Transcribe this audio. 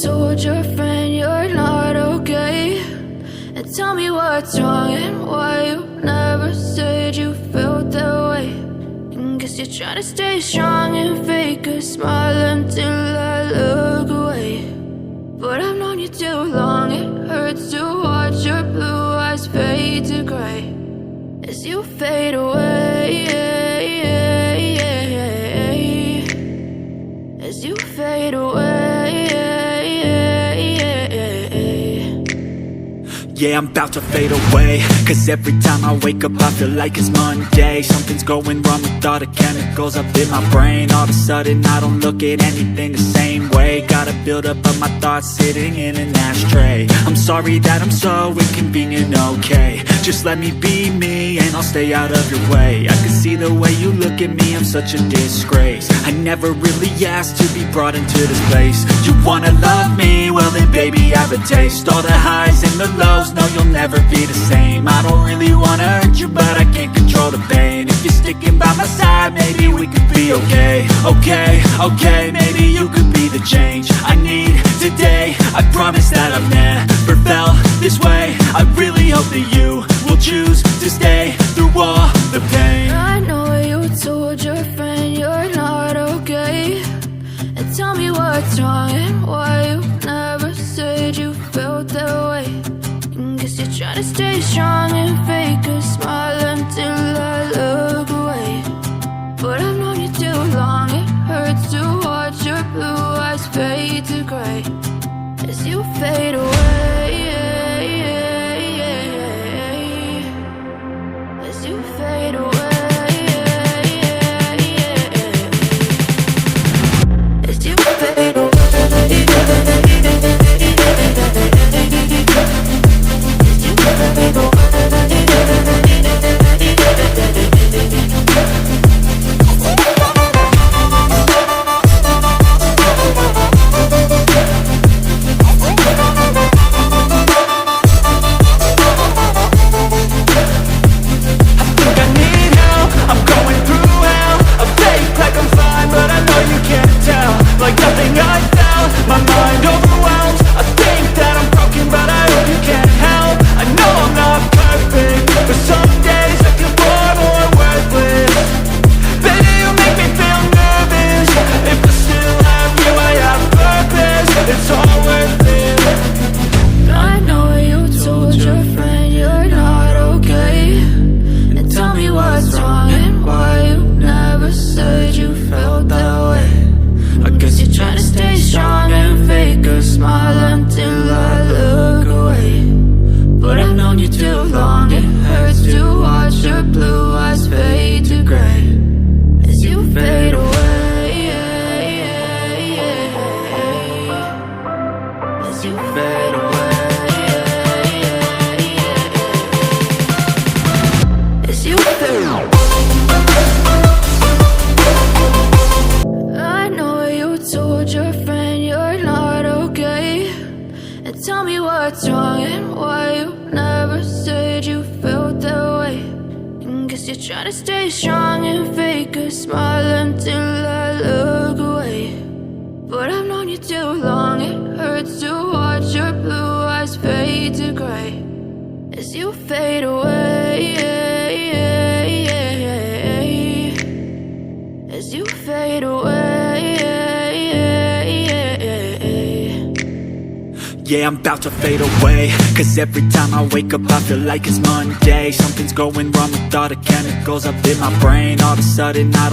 told your friend you're not okay? And tell me what's wrong and why you never said you felt that way. And guess you're trying to stay strong and fake a smile until I look away. But I've known you too long, it hurts to watch your blue eyes fade to gray as you fade away, as you fade away. Yeah, I'm about to fade away, 'cause every time I wake up I feel like it's Monday. Something's going wrong with all the chemicals up in my brain. All of a sudden I don't look at anything the same way. Gotta build up of my thoughts sitting in an ashtray. I'm sorry that I'm so inconvenient, okay? Just let me be me and I'll stay out of your way. I can see the way you look at me, I'm such a disgrace. I never really asked to be brought into this place. You wanna love me? Well then baby I have a taste. All the highs and the lows, no you'll never be the same. I don't really wanna hurt you but I can't control the pain. If you're sticking by my side, maybe we could be okay. Okay, maybe you could be the change I need today. I promise that I've never felt this way. I really hope that you will choose to stay through all the pain. I know you told your friend you're not okay. And tell me what's wrong and why you never said you felt that way. And guess you're trying to stay strong and fake a smile until I look away. But I've known you too long, it hurts to watch your blue eyes fade to gray as you fade away, as you fade away, as you fade away. I know you told your friend you're not okay. And tell me what's wrong and why you never said you felt that way. And guess you're trying to stay strong and fake a smile until I look away. But I've known you too long, it hurts to watch your blue eyes fade to gray as you fade away, as you fade away. Yeah, I'm about to fade away, 'cause every time I wake up I feel like it's Monday. Something's going wrong with all the chemicals up in my brain. All of a sudden I don't